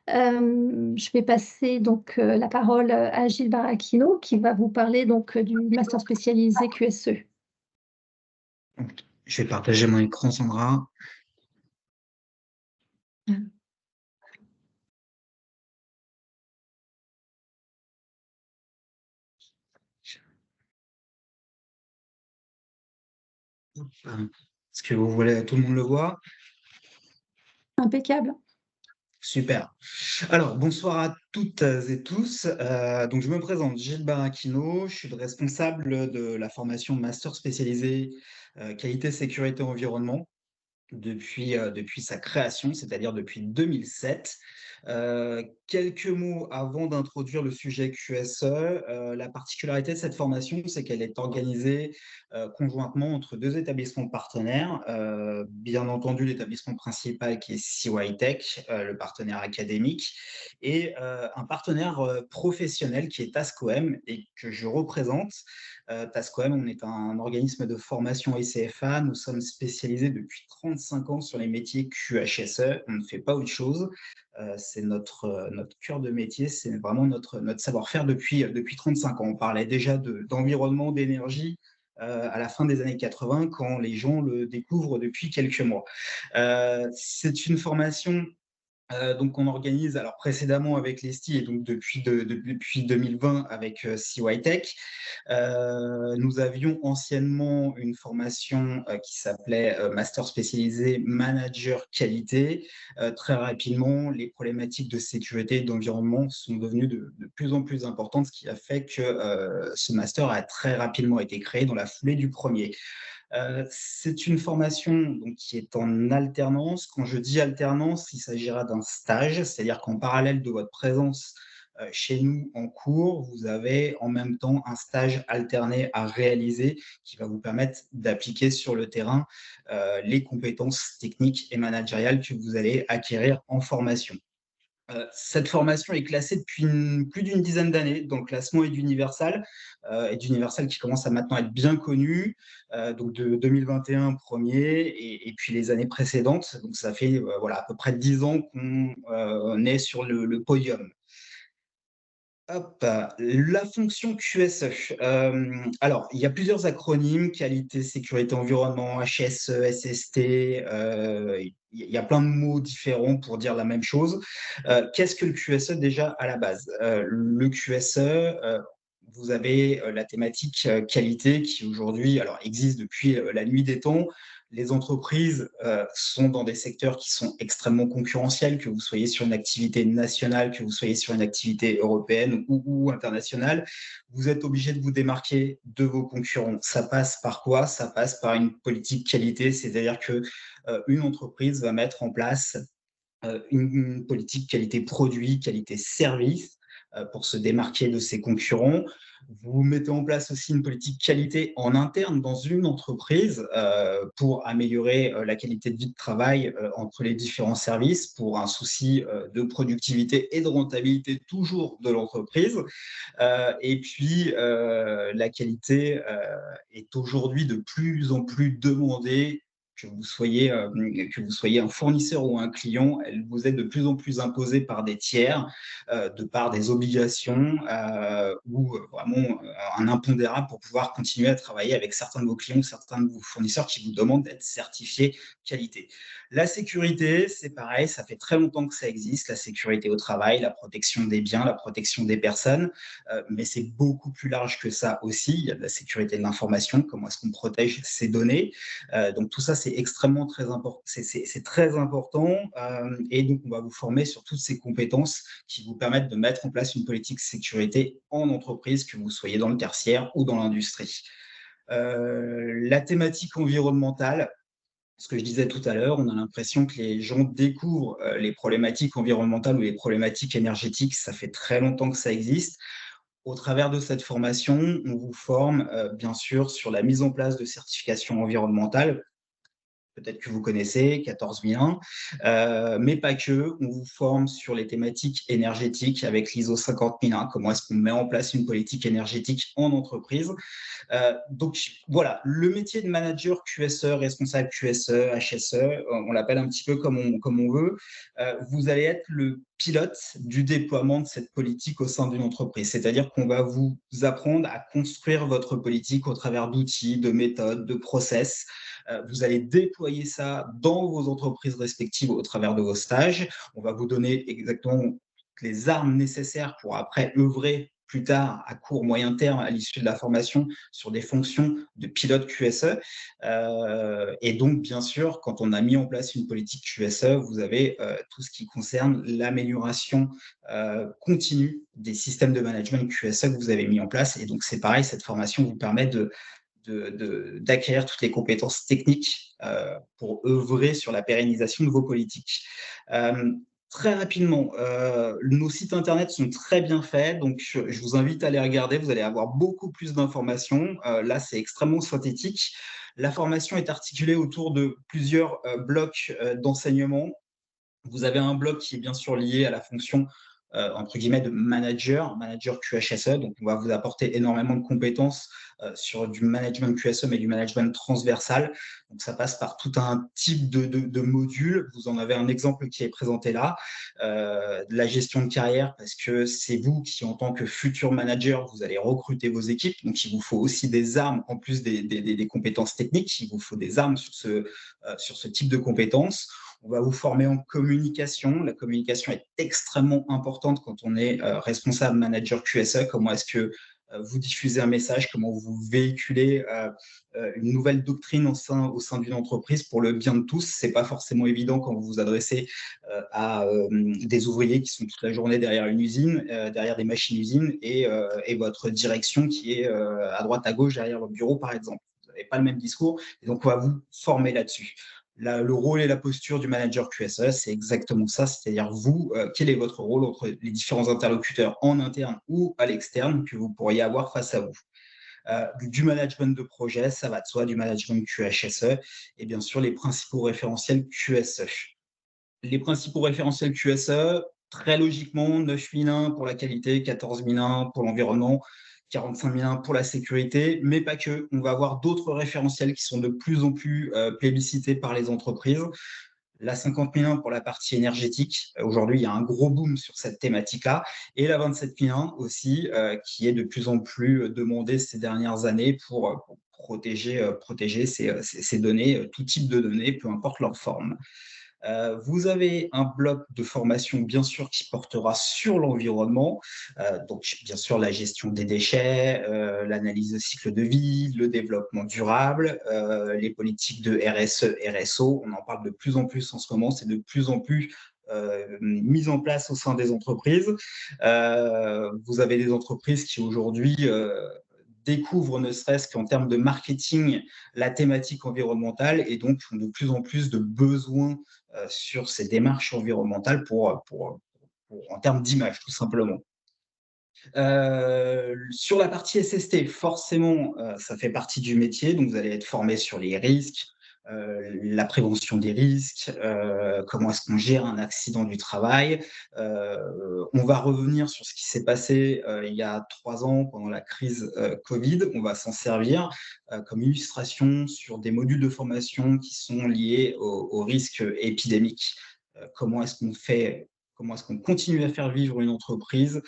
Je vais passer donc la parole à Gilles Barachino qui va vous parler donc du master spécialisé QSE. Je vais partager mon écran, Sandra. Est-ce que vous voulez, tout le monde le voit? Impeccable. Super. Alors, bonsoir à toutes et tous. Donc, je me présente, Gilles Barachino. Je suis le responsable de la formation master spécialisée qualité, sécurité, environnement. depuis sa création, c'est-à-dire depuis 2007. Quelques mots avant d'introduire le sujet QSE. La particularité de cette formation, c'est qu'elle est organisée conjointement entre deux établissements partenaires. Bien entendu, l'établissement principal qui est CYTech, le partenaire académique, et un partenaire professionnel qui est TASCOM et que je représente. TASCOM, on est un organisme de formation ICFA. Nous sommes spécialisés depuis 35 ans sur les métiers QHSE. On ne fait pas autre chose. C'est notre cœur de métier, c'est vraiment notre savoir-faire depuis 35 ans. On parlait déjà d'environnement, d'énergie à la fin des années 80, quand les gens le découvrent depuis quelques mois. C'est une formation donc on organise alors précédemment avec l'ESTI et donc depuis 2020 avec CYTech. Nous avions anciennement une formation qui s'appelait Master spécialisé Manager Qualité. Très rapidement, les problématiques de sécurité et d'environnement sont devenues de plus en plus importantes, ce qui a fait que ce master a très rapidement été créé dans la foulée du premier. C'est une formation donc, qui est en alternance. Quand je dis alternance, il s'agira d'un stage, c'est-à-dire qu'en parallèle de votre présence chez nous en cours, vous avez en même temps un stage alterné à réaliser qui va vous permettre d'appliquer sur le terrain les compétences techniques et managériales que vous allez acquérir en formation. Cette formation est classée depuis plus d'une dizaine d'années dans le classement Eduniversal, qui commence à maintenant être bien connu, donc de 2021 premier et puis les années précédentes. Donc ça fait voilà, à peu près 10 ans qu'on est sur le podium. Hop, la fonction QSE. Alors, il y a plusieurs acronymes, qualité, sécurité, environnement, HSE, SST. Il y a plein de mots différents pour dire la même chose. Qu'est-ce que le QSE déjà à la base? Le QSE, vous avez la thématique qualité qui aujourd'hui existe depuis la nuit des temps. Les entreprises sont dans des secteurs qui sont extrêmement concurrentiels, que vous soyez sur une activité nationale, que vous soyez sur une activité européenne ou internationale. Vous êtes obligé de vous démarquer de vos concurrents. Ça passe par quoi? Ça passe par une politique qualité, c'est-à-dire qu'une entreprise va mettre en place une politique qualité produit, qualité service pour se démarquer de ses concurrents. Vous mettez en place aussi une politique qualité en interne dans une entreprise pour améliorer la qualité de vie de travail entre les différents services pour un souci de productivité et de rentabilité toujours de l'entreprise. Et puis, la qualité est aujourd'hui de plus en plus demandée. Que vous soyez un fournisseur ou un client, elle vous est de plus en plus imposée par des tiers, de par des obligations ou vraiment un impondérable pour pouvoir continuer à travailler avec certains de vos clients ou certains de vos fournisseurs qui vous demandent d'être certifiés qualité. La sécurité, c'est pareil, ça fait très longtemps que ça existe, la sécurité au travail, la protection des biens, la protection des personnes, mais c'est beaucoup plus large que ça aussi. Il y a de la sécurité de l'information, comment est-ce qu'on protège ces données. Donc tout ça, c'est extrêmement très important. C'est très important et donc on va vous former sur toutes ces compétences qui vous permettent de mettre en place une politique sécurité en entreprise, que vous soyez dans le tertiaire ou dans l'industrie. La thématique environnementale, ce que je disais tout à l'heure, on a l'impression que les gens découvrent les problématiques environnementales ou les problématiques énergétiques. Ça fait très longtemps que ça existe. Au travers de cette formation, on vous forme bien sûr sur la mise en place de certifications environnementales. Peut-être que vous connaissez, 14001, mais pas que. On vous forme sur les thématiques énergétiques avec l'ISO 50001, comment est-ce qu'on met en place une politique énergétique en entreprise. Donc voilà, le métier de manager QSE, responsable QSE, HSE, on l'appelle un petit peu comme on veut. Vous allez être le pilote du déploiement de cette politique au sein d'une entreprise. C'est-à-dire qu'on va vous apprendre à construire votre politique au travers d'outils, de méthodes, de process. Vous allez déployer ça dans vos entreprises respectives au travers de vos stages. On va vous donner exactement les armes nécessaires pour après œuvrer plus tard, à court, moyen terme, à l'issue de la formation, sur des fonctions de pilote QSE. Et donc, bien sûr, quand on a mis en place une politique QSE, vous avez tout ce qui concerne l'amélioration continue des systèmes de management QSE que vous avez mis en place. Et donc, c'est pareil, cette formation vous permet d'acquérir toutes les compétences techniques pour œuvrer sur la pérennisation de vos politiques. Très rapidement, nos sites internet sont très bien faits, donc je vous invite à les regarder, vous allez avoir beaucoup plus d'informations. Là, c'est extrêmement synthétique. La formation est articulée autour de plusieurs blocs d'enseignement. Vous avez un bloc qui est bien sûr lié à la fonction entre guillemets de manager QHSE. Donc, on va vous apporter énormément de compétences sur du management QSE, mais du management transversal. Donc, ça passe par tout un type de modules. Vous en avez un exemple qui est présenté là, de la gestion de carrière, parce que c'est vous qui, en tant que futur manager, vous allez recruter vos équipes. Donc, il vous faut aussi des armes, en plus des compétences techniques. Il vous faut des armes sur ce type de compétences. On va vous former en communication. La communication est extrêmement importante quand on est responsable manager QSE. Comment est-ce que vous diffusez un message, comment vous véhiculez une nouvelle doctrine au sein d'une entreprise pour le bien de tous. Ce n'est pas forcément évident quand vous vous adressez à des ouvriers qui sont toute la journée derrière une usine, derrière des machines-usines, et votre direction qui est à droite, à gauche, derrière votre bureau, par exemple. Vous n'avez pas le même discours, et donc on va vous former là-dessus. Le rôle et la posture du manager QSE, c'est exactement ça, c'est-à-dire vous, quel est votre rôle entre les différents interlocuteurs en interne ou à l'externe que vous pourriez avoir face à vous. Du management de projet, ça va de soi, du management QHSE, et bien sûr les principaux référentiels QSE. Les principaux référentiels QSE, très logiquement, 9001 pour la qualité, 14001 pour l'environnement, 45001 pour la sécurité, mais pas que. On va avoir d'autres référentiels qui sont de plus en plus plébiscités par les entreprises. La 50001 pour la partie énergétique. Aujourd'hui, il y a un gros boom sur cette thématique-là. Et la 27001 aussi, qui est de plus en plus demandée ces dernières années pour protéger ces données, tout type de données, peu importe leur forme. Vous avez un bloc de formation, bien sûr, qui portera sur l'environnement, donc bien sûr la gestion des déchets, l'analyse de cycle de vie, le développement durable, les politiques de RSE, RSO. On en parle de plus en plus en ce moment, c'est de plus en plus mise en place au sein des entreprises. Vous avez des entreprises qui aujourd'hui découvrent, ne serait-ce qu'en termes de marketing, la thématique environnementale, et donc ont de plus en plus de besoins sur ces démarches environnementales en termes d'image, tout simplement. Sur la partie SST, forcément, ça fait partie du métier, donc vous allez être formé sur les risques, la prévention des risques, comment est-ce qu'on gère un accident du travail. On va revenir sur ce qui s'est passé il y a 3 ans pendant la crise Covid. On va s'en servir comme illustration sur des modules de formation qui sont liés aux risques épidémiques. Comment est-ce qu'on fait Comment est-ce qu'on continue à faire vivre une entreprise?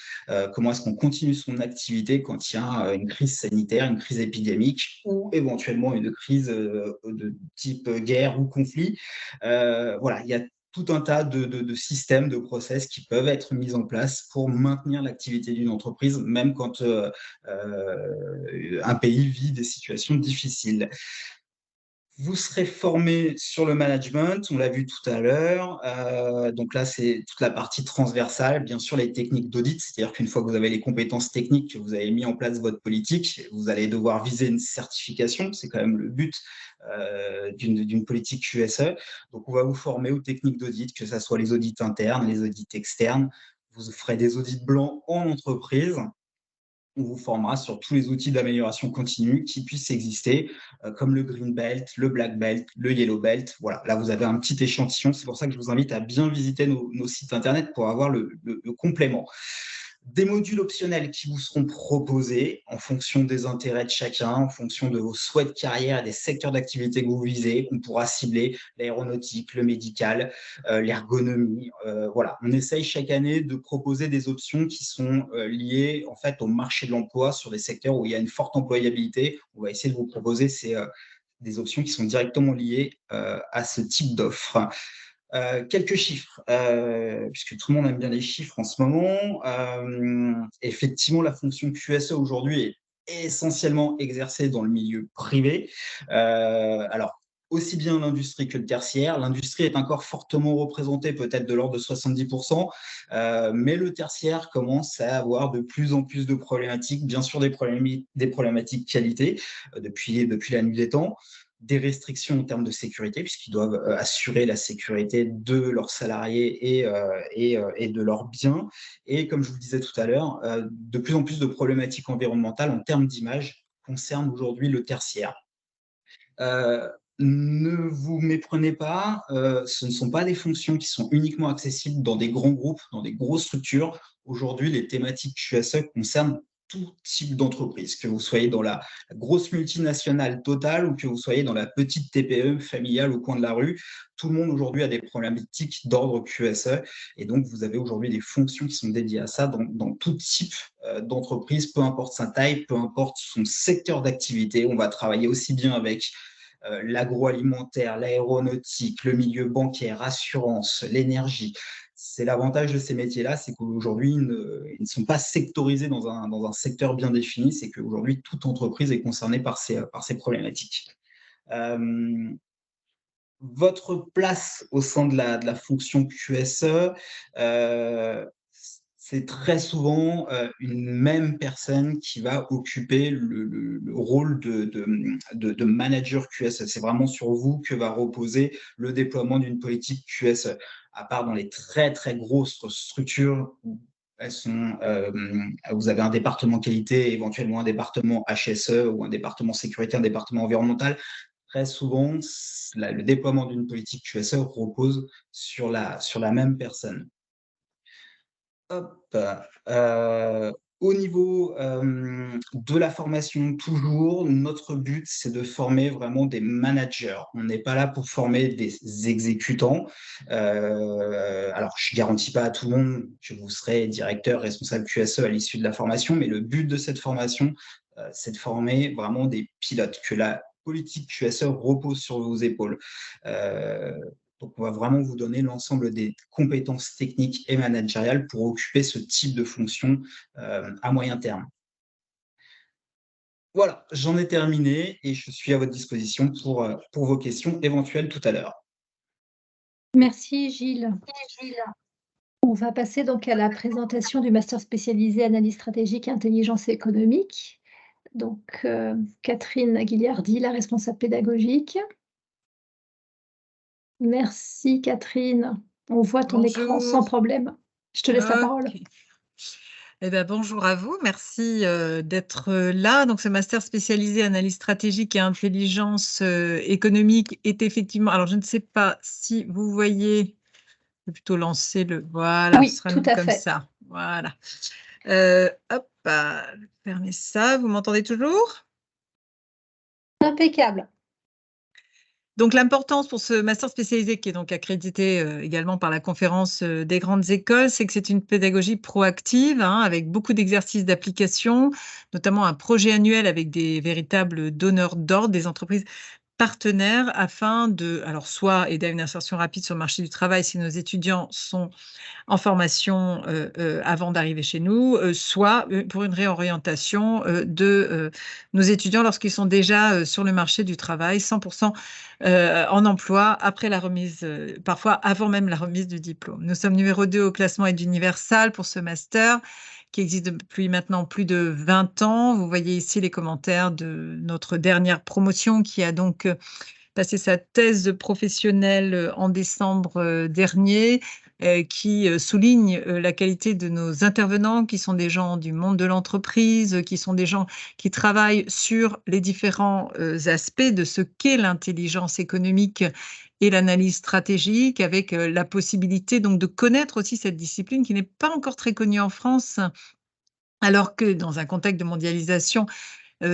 Comment est-ce qu'on continue son activité quand il y a une crise sanitaire, une crise épidémique ou éventuellement une crise de type guerre ou conflit? Voilà, il y a tout un tas de systèmes, de process qui peuvent être mis en place pour maintenir l'activité d'une entreprise, même quand un pays vit des situations difficiles. Vous serez formé sur le management, on l'a vu tout à l'heure. Donc là, c'est toute la partie transversale, bien sûr les techniques d'audit, c'est-à-dire qu'une fois que vous avez les compétences techniques, que vous avez mis en place votre politique, vous allez devoir viser une certification, c'est quand même le but d'une politique QSE. Donc on va vous former aux techniques d'audit, que ce soit les audits internes, les audits externes. Vous ferez des audits blancs en entreprise. On vous formera sur tous les outils d'amélioration continue qui puissent exister, comme le Green Belt, le Black Belt, le Yellow Belt. Voilà, là, vous avez un petit échantillon. C'est pour ça que je vous invite à bien visiter nos sites internet pour avoir le complément. Des modules optionnels qui vous seront proposés en fonction des intérêts de chacun, en fonction de vos souhaits de carrière et des secteurs d'activité que vous visez. On pourra cibler l'aéronautique, le médical, l'ergonomie. Voilà, on essaye chaque année de proposer des options qui sont liées en fait au marché de l'emploi sur des secteurs où il y a une forte employabilité. On va essayer de vous proposer des options qui sont directement liées à ce type d'offre. Quelques chiffres, puisque tout le monde aime bien les chiffres en ce moment. Effectivement, la fonction QSE aujourd'hui est essentiellement exercée dans le milieu privé. Alors, aussi bien l'industrie que le tertiaire. L'industrie est encore fortement représentée, peut-être de l'ordre de 70%, mais le tertiaire commence à avoir de plus en plus de problématiques, bien sûr des problématiques qualité depuis la nuit des temps, des restrictions en termes de sécurité, puisqu'ils doivent assurer la sécurité de leurs salariés et de leurs biens. Et comme je vous le disais tout à l'heure, de plus en plus de problématiques environnementales en termes d'image concernent aujourd'hui le tertiaire. Ne vous méprenez pas, ce ne sont pas des fonctions qui sont uniquement accessibles dans des grands groupes, dans des grosses structures. Aujourd'hui, les thématiques QSE concernent tout type d'entreprise, que vous soyez dans la grosse multinationale totale ou que vous soyez dans la petite TPE familiale au coin de la rue. Tout le monde aujourd'hui a des problématiques d'ordre QSE et donc vous avez aujourd'hui des fonctions qui sont dédiées à ça dans tout type d'entreprise, peu importe sa taille, peu importe son secteur d'activité. On va travailler aussi bien avec l'agroalimentaire, l'aéronautique, le milieu bancaire, assurance, l'énergie. C'est l'avantage de ces métiers-là, c'est qu'aujourd'hui, ils ne sont pas sectorisés dans un secteur bien défini, c'est qu'aujourd'hui, toute entreprise est concernée par ces problématiques. Votre place au sein de la fonction QSE, c'est très souvent une même personne qui va occuper le rôle de manager QSE. C'est vraiment sur vous que va reposer le déploiement d'une politique QSE. À part dans les très, très grosses structures où vous avez un département qualité, éventuellement un département HSE ou un département sécurité, un département environnemental. Très souvent, le déploiement d'une politique QSE repose sur la même personne. Hop. Au niveau de la formation, toujours, notre but, c'est de former vraiment des managers. On n'est pas là pour former des exécutants. Alors, je ne garantis pas à tout le monde que vous serez directeur, responsable QSE à l'issue de la formation, mais le but de cette formation, c'est de former vraiment des pilotes, que la politique QSE repose sur vos épaules. Donc, on va vraiment vous donner l'ensemble des compétences techniques et managériales pour occuper ce type de fonction à moyen terme. Voilà, j'en ai terminé et je suis à votre disposition pour vos questions éventuelles tout à l'heure. Merci Gilles. On va passer donc à la présentation du master spécialisé analyse stratégique et intelligence économique. Donc, Catherine Aguiliardi, la responsable pédagogique. Merci Catherine. On voit ton écran sans problème. Je te laisse la parole. Eh bien, bonjour à vous, merci d'être là. Donc, ce master spécialisé analyse stratégique et intelligence économique est effectivement, alors je ne sais pas si vous voyez, je vais plutôt lancer le, voilà, oui, ce sera tout à comme fait. ça, voilà. Hop, fermez ça, vous m'entendez toujours? Impeccable. Donc, l'importance pour ce master spécialisé, qui est donc accrédité également par la conférence des grandes écoles, c'est que c'est une pédagogie proactive, hein, avec beaucoup d'exercices d'application, notamment un projet annuel avec des véritables donneurs d'ordre, des entreprises partenaires, afin de, alors, soit aider à une insertion rapide sur le marché du travail si nos étudiants sont en formation avant d'arriver chez nous, soit pour une réorientation de nos étudiants lorsqu'ils sont déjà sur le marché du travail, 100% en emploi, après la remise, parfois avant même la remise du diplôme. Nous sommes numéro 2 au classement Aide Universal pour ce master, qui existe depuis maintenant plus de 20 ans. Vous voyez ici les commentaires de notre dernière promotion qui a donc passé sa thèse professionnelle en décembre dernier, qui souligne la qualité de nos intervenants, qui sont des gens du monde de l'entreprise, qui sont des gens qui travaillent sur les différents aspects de ce qu'est l'intelligence économique et l'analyse stratégique, avec la possibilité donc de connaître aussi cette discipline qui n'est pas encore très connue en France, alors que dans un contexte de mondialisation,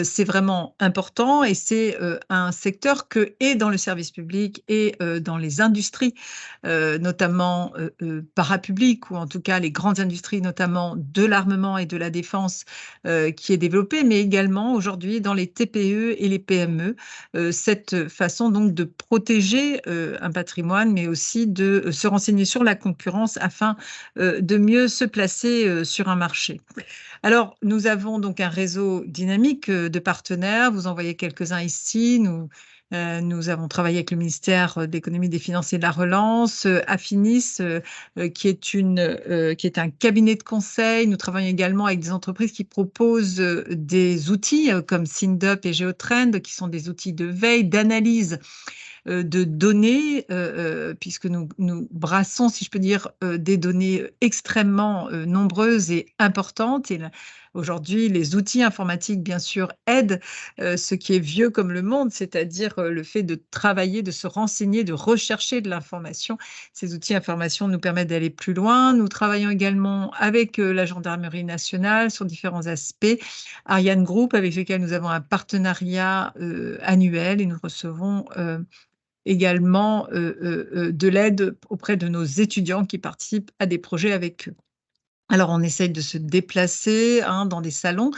c'est vraiment important et c'est un secteur que, et dans le service public et dans les industries, notamment parapubliques, ou en tout cas les grandes industries, notamment de l'armement et de la défense, qui est développé, mais également aujourd'hui dans les TPE et les PME, cette façon donc de protéger un patrimoine, mais aussi de se renseigner sur la concurrence afin de mieux se placer sur un marché. Alors, nous avons donc un réseau dynamique de partenaires. Vous en voyez quelques-uns ici. Nous Nous avons travaillé avec le ministère de l'économie, des finances et de la relance, Affinis, qui est un cabinet de conseil. Nous travaillons également avec des entreprises qui proposent des outils comme SynDup et GeoTrend, qui sont des outils de veille, d'analyse de données, puisque nous brassons, si je peux dire, des données extrêmement nombreuses et importantes. Et aujourd'hui, les outils informatiques, bien sûr, aident ce qui est vieux comme le monde, c'est-à-dire le fait de travailler, de se renseigner, de rechercher de l'information. Ces outils information nous permettent d'aller plus loin. Nous travaillons également avec la Gendarmerie nationale sur différents aspects. Ariane Group, avec lequel nous avons un partenariat annuel et nous recevons également de l'aide auprès de nos étudiants qui participent à des projets avec eux. Alors, on essaye de se déplacer dans des salons,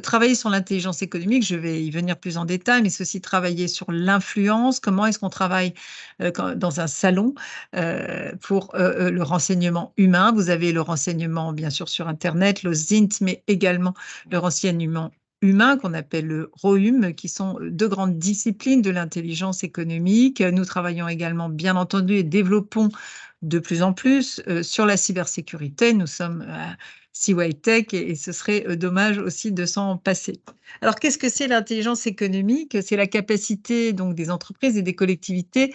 travailler sur l'intelligence économique, je vais y venir plus en détail, mais c'est aussi travailler sur l'influence. Comment est-ce qu'on travaille dans un salon pour le renseignement humain? Vous avez le renseignement, bien sûr, sur Internet, le ZINT, mais également le renseignement humain qu'on appelle le ROHUM, qui sont deux grandes disciplines de l'intelligence économique. Nous travaillons également, bien entendu, et développons de plus en plus sur la cybersécurité. Nous sommes à CY et ce serait dommage aussi de s'en passer. Alors, qu'est-ce que c'est l'intelligence économique? C'est la capacité donc des entreprises et des collectivités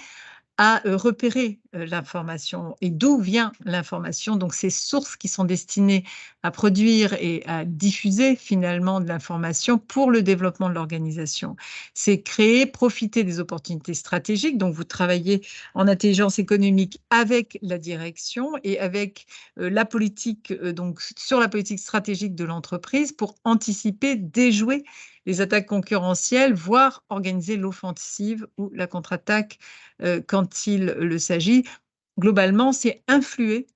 à repérer l'information et d'où vient l'information. Donc, ces sources qui sont destinées à produire et à diffuser finalement de l'information pour le développement de l'organisation. C'est créer, profiter des opportunités stratégiques. Donc, vous travaillez en intelligence économique avec la direction et avec la politique, donc sur la politique stratégique de l'entreprise pour anticiper, déjouer les attaques concurrentielles, voire organiser l'offensive ou la contre-attaque quand il le s'agit. Globalement, c'est influer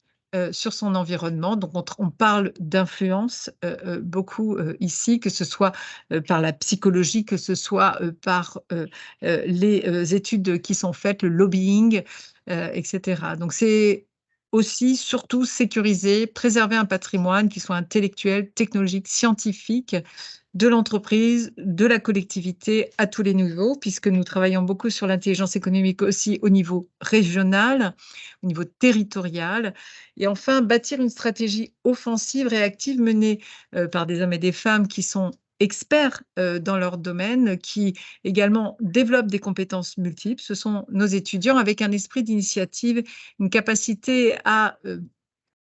sur son environnement. Donc, on parle d'influence beaucoup ici, que ce soit par la psychologie, que ce soit par les études qui sont faites, le lobbying, etc. Donc, c'est aussi, surtout, sécuriser, préserver un patrimoine qui soit intellectuel, technologique, scientifique, de l'entreprise, de la collectivité à tous les niveaux, puisque nous travaillons beaucoup sur l'intelligence économique aussi au niveau régional, au niveau territorial. Et enfin, bâtir une stratégie offensive, réactive, menée par des hommes et des femmes qui sont experts dans leur domaine, qui également développent des compétences multiples. Ce sont nos étudiants avec un esprit d'initiative, une capacité à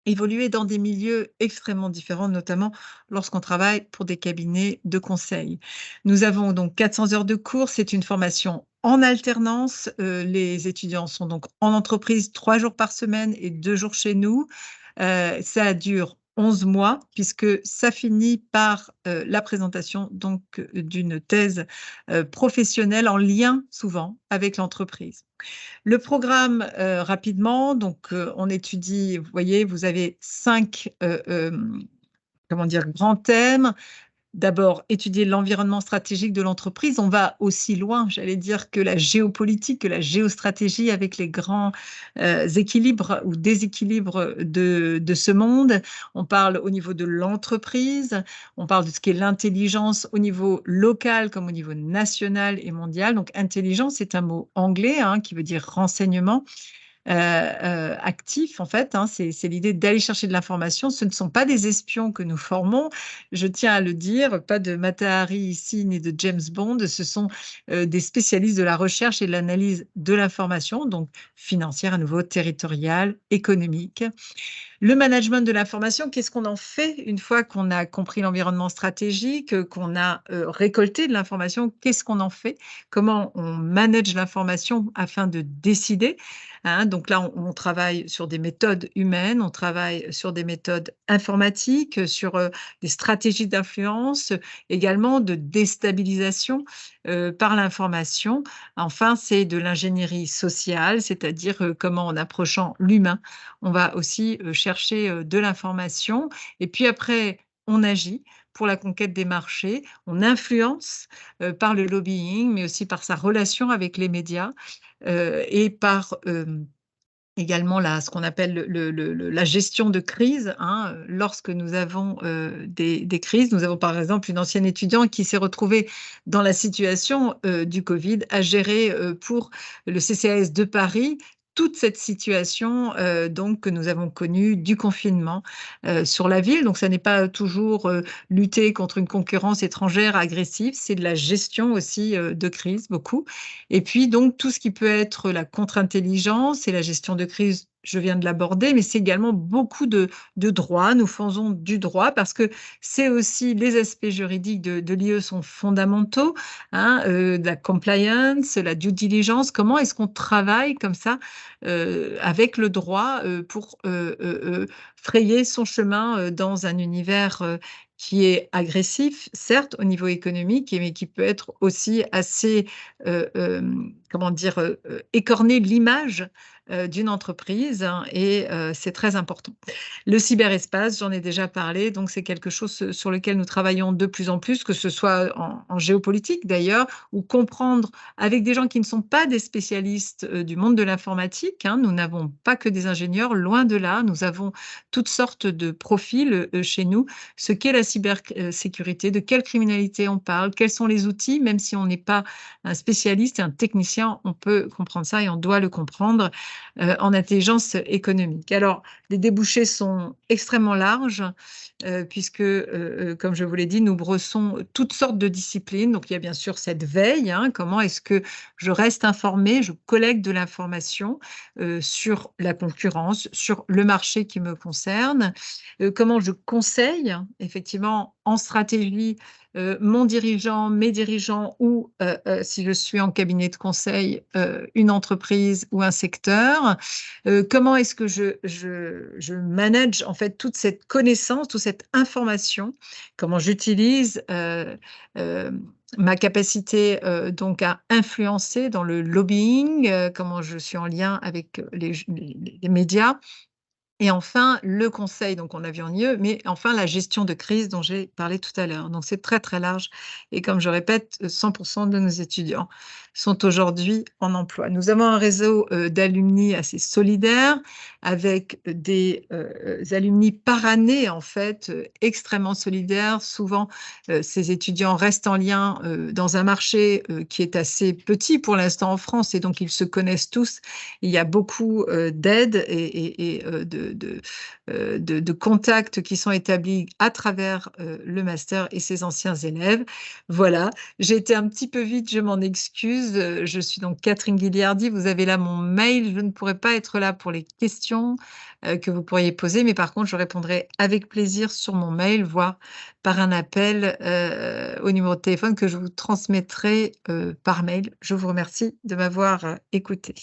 évoluer dans des milieux extrêmement différents, notamment lorsqu'on travaille pour des cabinets de conseil. Nous avons donc 400 heures de cours, c'est une formation en alternance. Les étudiants sont donc en entreprise 3 jours par semaine et 2 jours chez nous. Ça dure 11 mois, puisque ça finit par la présentation donc d'une thèse professionnelle en lien souvent avec l'entreprise. Le programme, rapidement, donc on étudie, vous voyez, vous avez 5 comment dire, grands thèmes. D'abord, étudier l'environnement stratégique de l'entreprise. On va aussi loin, j'allais dire, que la géopolitique, que la géostratégie avec les grands équilibres ou déséquilibres de ce monde. On parle au niveau de l'entreprise, on parle de ce qu'est l'intelligence au niveau local comme au niveau national et mondial. Donc, intelligence, c'est un mot anglais qui veut dire renseignement. Actif, en fait, c'est l'idée d'aller chercher de l'information. Ce ne sont pas des espions que nous formons, je tiens à le dire, pas de Mata Hari ici, ni de James Bond, ce sont des spécialistes de la recherche et de l'analyse de l'information, donc financière à nouveau, territoriale, économique. Le management de l'information, qu'est-ce qu'on en fait une fois qu'on a compris l'environnement stratégique, qu'on a récolté de l'information? Qu'est-ce qu'on en fait? Comment on manage l'information afin de décider? Donc là, on travaille sur des méthodes humaines, on travaille sur des méthodes informatiques, sur des stratégies d'influence, également de déstabilisation par l'information. Enfin, c'est de l'ingénierie sociale, c'est-à-dire comment en approchant l'humain, on va aussi chercher de l'information. Et puis après, on agit pour la conquête des marchés. On influence par le lobbying, mais aussi par sa relation avec les médias et par également ce qu'on appelle la gestion de crise. Hein. Lorsque nous avons des crises, nous avons par exemple une ancienne étudiante qui s'est retrouvée dans la situation du Covid à gérer pour le CCAS de Paris toute cette situation donc, que nous avons connue du confinement sur la ville. Donc, ça n'est pas toujours lutter contre une concurrence étrangère agressive, c'est de la gestion aussi de crise, beaucoup. Et puis, donc, tout ce qui peut être la contre-intelligence et la gestion de crise, je viens de l'aborder, mais c'est également beaucoup de droit. Nous faisons du droit parce que c'est aussi les aspects juridiques de l'IE sont fondamentaux, hein, de la compliance, la due diligence. Comment est-ce qu'on travaille comme ça avec le droit pour frayer son chemin dans un univers qui est agressif, certes, au niveau économique, mais qui peut être aussi assez, comment dire, écorner l'image d'une entreprise, hein, et c'est très important. Le cyberespace, j'en ai déjà parlé, donc c'est quelque chose sur lequel nous travaillons de plus en plus, que ce soit en géopolitique d'ailleurs, ou comprendre avec des gens qui ne sont pas des spécialistes du monde de l'informatique. Hein, nous n'avons pas que des ingénieurs, loin de là, nous avons toutes sortes de profils chez nous, ce qu'est la cybersécurité, de quelle criminalité on parle, quels sont les outils, même si on n'est pas un spécialiste et un technicien, on peut comprendre ça et on doit le comprendre en intelligence économique. Alors, les débouchés sont extrêmement larges puisque, comme je vous l'ai dit, nous brossons toutes sortes de disciplines. Donc, il y a bien sûr cette veille, hein, comment est-ce que je reste informée, je collecte de l'information sur la concurrence, sur le marché qui me concerne, comment je conseille effectivement en stratégie mon dirigeant, mes dirigeants ou si je suis en cabinet de conseil, une entreprise ou un secteur. Comment est-ce que je manage en fait toute cette connaissance, toute cette information, comment j'utilise ma capacité donc à influencer dans le lobbying, comment je suis en lien avec les médias. Et enfin, le conseil, donc on a vu en IE, mais enfin la gestion de crise dont j'ai parlé tout à l'heure. Donc c'est très très large. Et comme je répète, 100% de nos étudiants sont aujourd'hui en emploi. Nous avons un réseau d'alumni assez solidaire, avec des alumni par année, en fait, extrêmement solidaires. Souvent, ces étudiants restent en lien dans un marché qui est assez petit pour l'instant en France, et donc ils se connaissent tous. Il y a beaucoup d'aides et de contacts qui sont établis à travers le master et ses anciens élèves. Voilà, j'ai été un petit peu vite, je m'en excuse. Je suis donc Catherine Guiliardi, vous avez là mon mail. Je ne pourrai pas être là pour les questions que vous pourriez poser, mais par contre, je répondrai avec plaisir sur mon mail, voire par un appel au numéro de téléphone que je vous transmettrai par mail. Je vous remercie de m'avoir écouté.